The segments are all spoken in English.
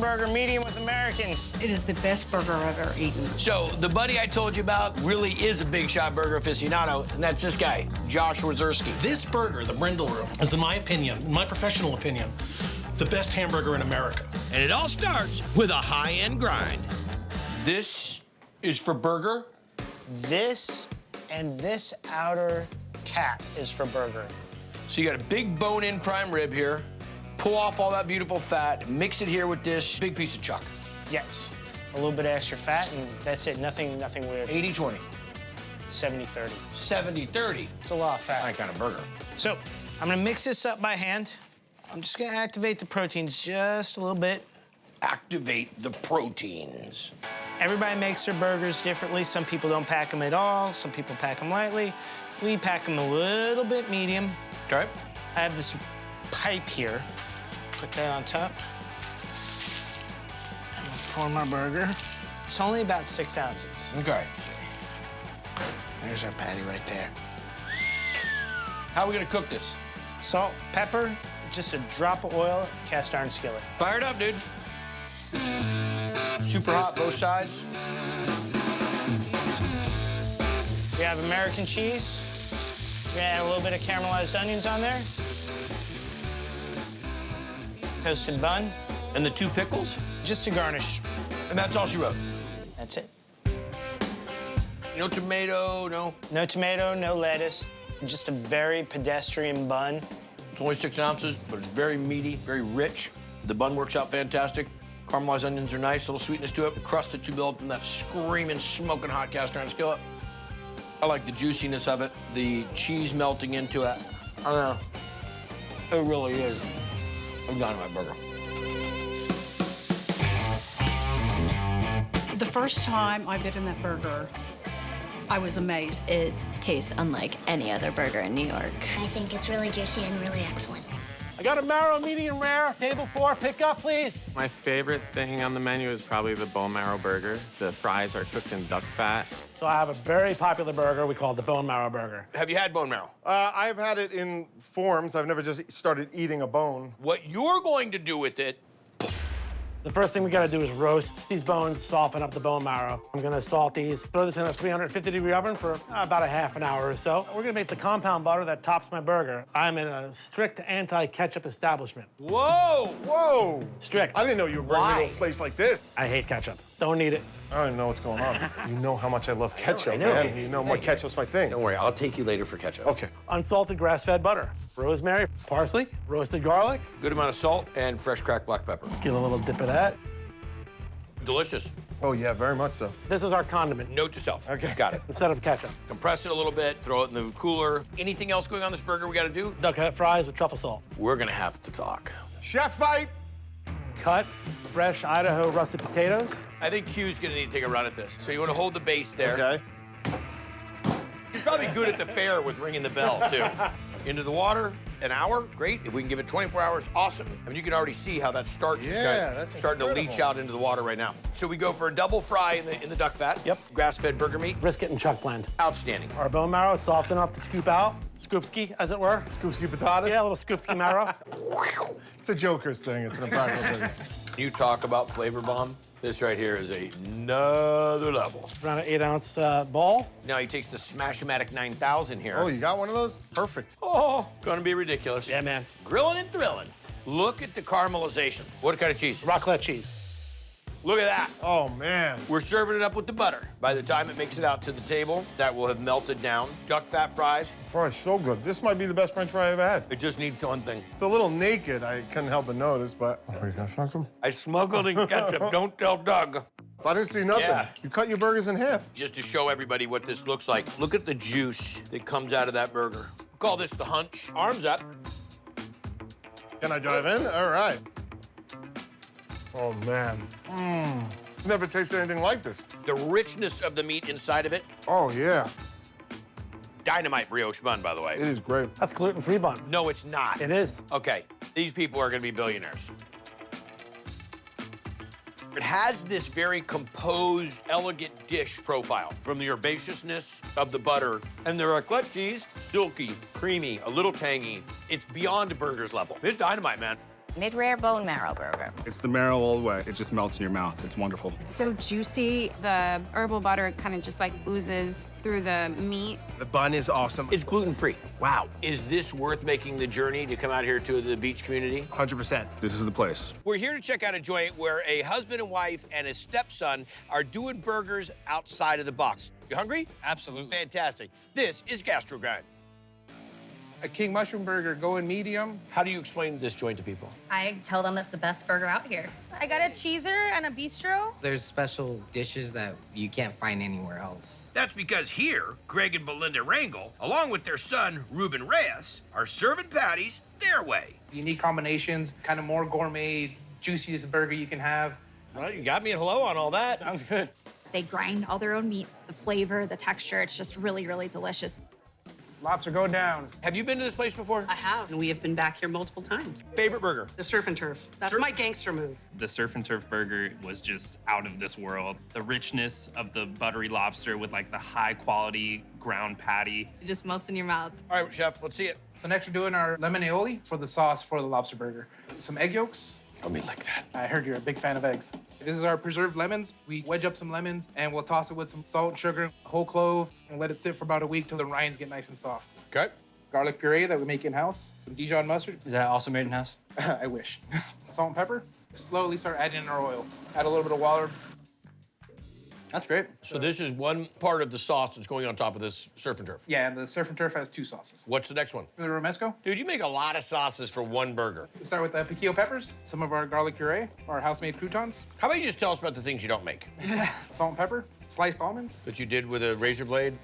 Cheeseburger, medium with Americans. It is the best burger I've ever eaten. So the buddy I told you about really is a big shot burger aficionado, and that's this guy, Josh Wazerski. This burger, the Brindle Room, is, in my opinion, in my professional opinion, the best hamburger in America. And it all starts with a high-end grind. This is for burger. This and this outer cap is for burger. So you got a big bone-in prime rib here. Pull off all that beautiful fat, mix it here with this big piece of chuck. Yes, a little bit of extra fat, and that's it. Nothing weird. 80-20. 70-30. 70-30. It's a lot of fat. My kind of burger. So I'm gonna mix this up by hand. I'm just gonna activate the proteins just a little bit. Activate the proteins. Everybody makes their burgers differently. Some people don't pack them at all. Some people pack them lightly. We pack them a little bit medium. Okay. I have this pipe here. Put that on top. And we'll form our burger. It's only about 6 ounces. Okay. There's our patty right there. How are we gonna cook this? Salt, pepper, just a drop of oil, cast iron skillet. Fire it up, dude. Super hot, both sides. We have American cheese. We're gonna add a little bit of caramelized onions on there. Toasted bun. And the 2 pickles? Just to garnish. And that's all she wrote. That's it. No tomato, no. No tomato, no lettuce. Just a very pedestrian bun. It's only 6 ounces, but it's very meaty, very rich. The bun works out fantastic. Caramelized onions are nice, a little sweetness to it. The crust that you build from that screaming, smoking hot cast iron skillet. I like the juiciness of it, the cheese melting into it. I don't know. It really is a dynamite burger. The first time I bit in that burger, I was amazed. It tastes unlike any other burger in New York. I think it's really juicy and really excellent. I got a marrow medium rare. Table 4, pick up, please. My favorite thing on the menu is probably the bone marrow burger. The fries are cooked in duck fat. So I have a very popular burger we call the bone marrow burger. Have you had bone marrow? I've had it in forms. I've never just started eating a bone. What you're going to do with it. The first thing we gotta do is roast these bones, soften up the bone marrow. I'm gonna salt these, throw this in a 350-degree oven for about a half an hour or so. We're gonna make the compound butter that tops my burger. I'm in a strict anti-ketchup establishment. Whoa! Whoa! Strict. I didn't know you were bringing me to a place like this. I hate ketchup. Don't need it. I don't even know what's going on. You know how much I love ketchup, I know. man. You know what ketchup's my thing. Don't worry, I'll take you later for ketchup. Okay. Unsalted grass-fed butter, rosemary, parsley, roasted garlic. Good amount of salt and fresh cracked black pepper. Get a little dip of that. Delicious. Oh, yeah, very much so. This is our condiment. Note to self. Okay. Got it. Instead of ketchup. Compress it a little bit, throw it in the cooler. Anything else going on this burger we gotta do? Duck head fries with truffle salt. We're gonna have to talk. Chef fight! Cut fresh Idaho russet potatoes. I think Q's gonna need to take a run at this. So you wanna hold the base there. Okay. He's probably good at the fair with ringing the bell, too. Into the water, an hour, great. If we can give it 24 hours, awesome. I mean, you can already see how that starch is that's starting to leach incredible. out into the water right now. So we go for a double fry in the duck fat. Yep. Grass-fed burger meat. Brisket and chuck blend. Outstanding. Our bone marrow, it's soft enough to scoop out. Scoopski, as it were. Scoopski potatoes? Yeah, a little scoopski marrow. It's a joker's thing. It's an impractical thing. You talk about flavor bomb. This right here is another level. Around an 8-ounce ball. Now he takes the Smash-O-Matic 9000 here. Oh, you got one of those? Perfect. Oh, gonna be ridiculous. Yeah, man. Grilling and thrilling. Look at the caramelization. What kind of cheese? Raclette cheese. Look at that. Oh, man. We're serving it up with the butter. By the time it makes it out to the table, that will have melted down. Duck fat fries. Fries so good. This might be the best French fry I've ever had. It just needs one thing. It's a little naked. I couldn't help but notice, but... Oh, you gonna fuck them? I smuggled in ketchup. Don't tell Doug. I didn't see nothing. Yeah. You cut your burgers in half. Just to show everybody what this looks like, look at the juice that comes out of that burger. Call this the hunch. Arms up. Can I dive in? All right. Oh, man. Never tasted anything like this. The richness of the meat inside of it. Oh, yeah. Dynamite brioche bun, by the way. It is great. That's gluten-free bun. No, it's not. It is. Okay, these people are gonna be billionaires. It has this very composed, elegant dish profile from the herbaceousness of the butter. And the raclette cheese, silky, creamy, a little tangy. It's beyond a burger's level. It's dynamite, man. mid-rare bone marrow burger. It's the marrow all the way. It just melts in your mouth. It's wonderful. So juicy. The herbal butter kind of just like oozes through the meat. The bun is awesome. It's gluten-free. Wow. Is this worth making the journey to come out here to the beach community? 100%. This is the place. We're here to check out a joint where a husband and wife and a stepson are doing burgers outside of the box. You hungry? Absolutely. Fantastic. This is Gastro Grind. A king mushroom burger, going medium. How do you explain this joint to people? I tell them it's the best burger out here. I got a cheeser and a bistro. There's special dishes that you can't find anywhere else. That's because here, Greg and Belinda Rangel, along with their son, Ruben Reyes, are serving patties their way. Unique combinations, kind of more gourmet, juiciest burger you can have. Well, you got me at hello on all that. Sounds good. They grind all their own meat. The flavor, the texture, it's just really, really delicious. Lobster go down. Have you been to this place before? I have, and we have been back here multiple times. Favorite burger? The surf and turf. That's my gangster move. The surf and turf burger was just out of this world. The richness of the buttery lobster with like the high quality ground patty. It just melts in your mouth. All right, chef, let's see it. So next we're doing our lemon aioli for the sauce for the lobster burger. Some egg yolks. I mean, like that. I heard you're a big fan of eggs. This is our preserved lemons. We wedge up some lemons and we'll toss it with some salt and sugar, whole clove, and let it sit for about a week till the rinds get nice and soft. Okay. Garlic puree that we make in-house. Some Dijon mustard. Is that also made in-house? I wish. Salt and pepper. Slowly start adding in our oil. Add a little bit of water. That's great. So this is one part of the sauce that's going on top of this surf and turf. Yeah, and the surf and turf has 2 sauces. What's the next one? The romesco. Dude, you make a lot of sauces for one burger. We start with the piquillo peppers, some of our garlic puree, our house-made croutons. How about you just tell us about the things you don't make? Salt and pepper, sliced almonds. That you did with a razor blade?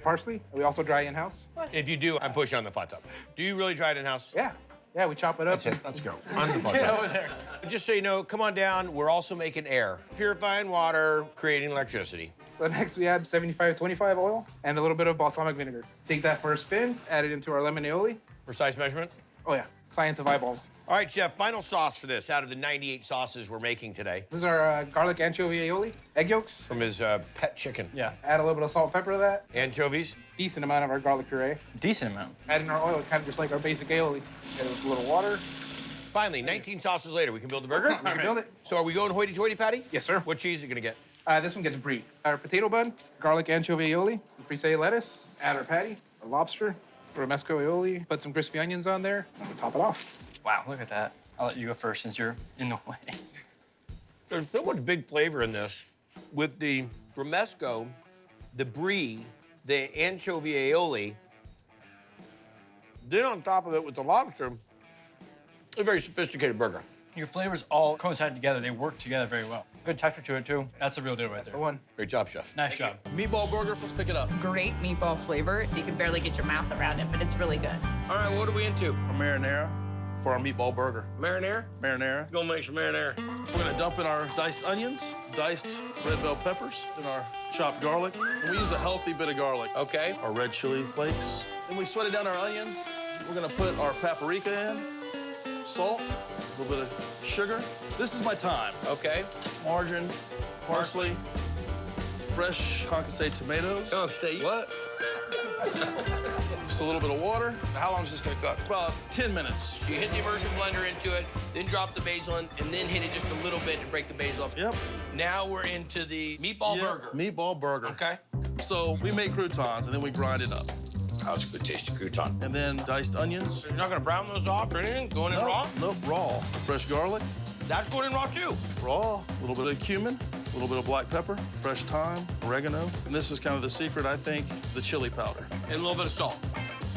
Parsley. We also dry in-house. If you do, I'm pushing on the flat top. Do you really dry it in-house? Yeah. Yeah, we chop it up. That's it. Let's go. On the flat top. Over there. Just so you know, come on down. We're also making air. Purifying water, creating electricity. So next we add 75-25 oil and a little bit of balsamic vinegar. Take that for a spin, add it into our lemon aioli. Precise measurement? Oh yeah, science of eyeballs. All right, chef, final sauce for this out of the 98 sauces we're making today. This is our garlic anchovy aioli. Egg yolks. From his pet chicken. Yeah. Add a little bit of salt and pepper to that. Anchovies. Decent amount of our garlic puree. Decent amount. Add in our oil, kind of just like our basic aioli. Add a little water. Finally, 19 sauces later, we can build the burger? We can build it. So are we going hoity-toity, Patty? Yes, sir. What cheese are you gonna get? This one gets brie. Our potato bun, garlic anchovy aioli, frisee lettuce, add our patty, our lobster, romesco aioli, put some crispy onions on there, and we'll top it off. Wow, look at that. I'll let you go first since you're in the way. There's so much big flavor in this. With the romesco, the brie, the anchovy aioli, then on top of it with the lobster, a very sophisticated burger. Your flavors all coincide together. They work together very well. Good texture to it, too. That's the real deal right there. That's the one. Great job, chef. Nice job. Meatball burger, let's pick it up. Great meatball flavor. You can barely get your mouth around it, but it's really good. All right, what are we into? A marinara for our meatball burger. Marinara? Marinara. Go make some marinara. We're gonna dump in our diced onions, diced red bell peppers, and our chopped garlic. And we use a healthy bit of garlic. Okay. Our red chili flakes. Then we sweated down our onions. We're gonna put our paprika in, salt, a little bit of sugar. This is my time. Okay. Margarine, parsley, fresh concassate tomatoes. Oh, say what? Just a little bit of water. How long is this gonna cook? About 10 minutes. So you hit the immersion blender into it, then drop the basil in, and then hit it just a little bit to break the basil up. Yep. Now we're into the meatball burger. Meatball burger. Okay. So we make croutons and then we grind it up. How's a good tasty crouton? And then diced onions. You're not gonna brown those off or anything? Going in raw? Nope, raw. Fresh garlic. That's going in raw too. Raw, a little bit of cumin, a little bit of black pepper, fresh thyme, oregano. And this is kind of the secret, I think, the chili powder. And a little bit of salt.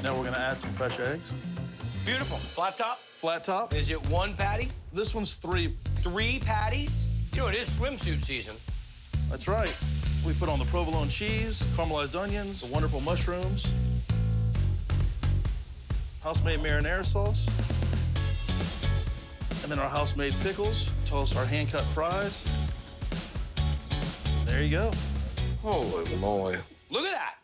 Now we're gonna add some fresh eggs. Beautiful. Flat top? Flat top. Is it 1 patty? This one's 3. 3 patties? You know, it is swimsuit season. That's right. We put on the provolone cheese, caramelized onions, the wonderful mushrooms, house-made marinara sauce, and then our house-made pickles, toss our hand-cut fries. There you go. Holy moly. Look at that.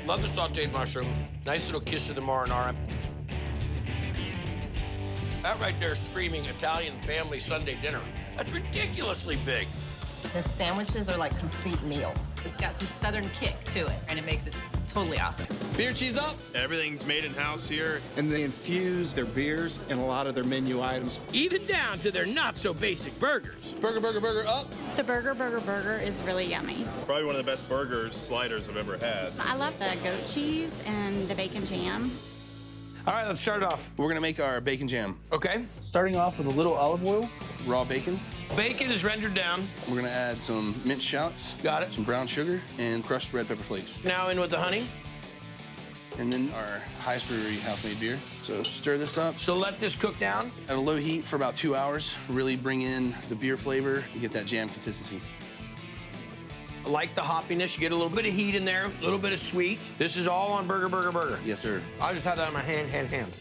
Love the sauteed mushrooms. Nice little kiss of the marinara. That right there screaming Italian family Sunday dinner. That's ridiculously big. The sandwiches are like complete meals. It's got some southern kick to it, and it makes it totally awesome. Beer cheese up. Everything's made in-house here. And they infuse their beers in a lot of their menu items. Even down to their not-so-basic burgers. Burger, burger, burger up. The burger is really yummy. Probably one of the best burgers, sliders I've ever had. I love the goat cheese and the bacon jam. All right, let's start it off. We're gonna make our bacon jam. Okay. Starting off with a little olive oil, raw bacon. Bacon is rendered down. We're gonna add some minced shallots. Got it. Some brown sugar and crushed red pepper flakes. Now in with the honey. And then our highest brewery house-made beer. So stir this up. So let this cook down. At a low heat for about 2 hours. Really bring in the beer flavor and get that jam consistency. I like the hoppiness. You get a little bit of heat in there, a little bit of sweet. This is all on burger. Yes, sir. I just have that in my hand.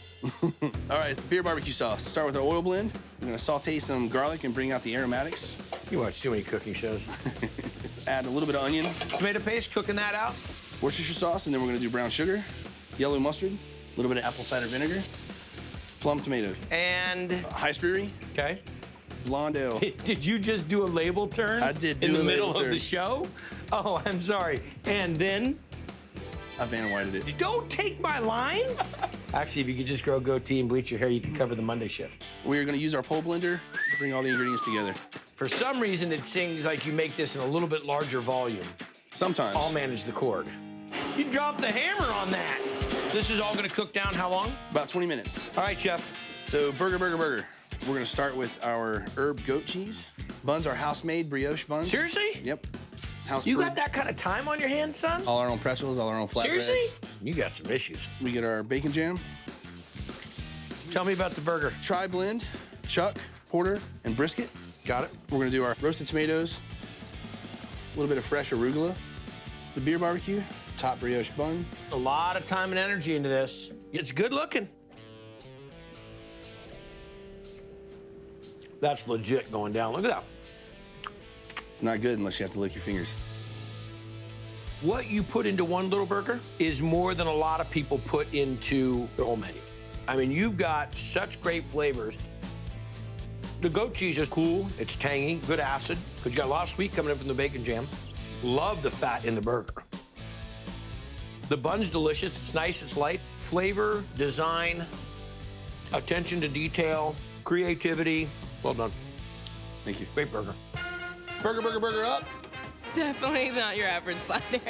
All right, beer barbecue sauce. Start with our oil blend. We're gonna saute some garlic and bring out the aromatics. You watch too many cooking shows. Add a little bit of onion. Tomato paste, cooking that out. Worcestershire sauce, and then we're gonna do brown sugar, yellow mustard, a little bit of apple cider vinegar, plum tomato. And? High Fieri. Okay. Blonde ale. Did you just do a label turn? I did do in the a middle label of turn. the show? Oh, I'm sorry. And then? I Van Whited it. Don't take my lines. Actually, if you could just grow a goatee and bleach your hair, you could cover the Monday shift. We're gonna use our pole blender to bring all the ingredients together. For some reason, it seems like you make this in a little bit larger volume. Sometimes. I'll manage the cord. You dropped the hammer on that. This is all gonna cook down how long? About 20 minutes. All right, chef. So burger. We're gonna start with our herb goat cheese. Buns are house-made brioche buns. Seriously? Yep. House You brewed. got that kind of time on your hands, son? All our own pretzels, all our own flatbreads. Seriously? You got some issues. We get our bacon jam. Tell me about the burger. Tri-blend, chuck, porter, and brisket. Got it. We're gonna do our roasted tomatoes, a little bit of fresh arugula, the beer barbecue, top brioche bun. A lot of time and energy into this. It's good looking. That's legit going down. Look at that. It's not good unless you have to lick your fingers. What you put into one little burger is more than a lot of people put into their whole menu. I mean, you've got such great flavors. The goat cheese is cool, it's tangy, good acid, because you got a lot of sweet coming in from the bacon jam. Love the fat in the burger. The bun's delicious, it's nice, it's light. Flavor, design, attention to detail, creativity. Well done. Thank you. Great burger. Burger up. Definitely not your average slider.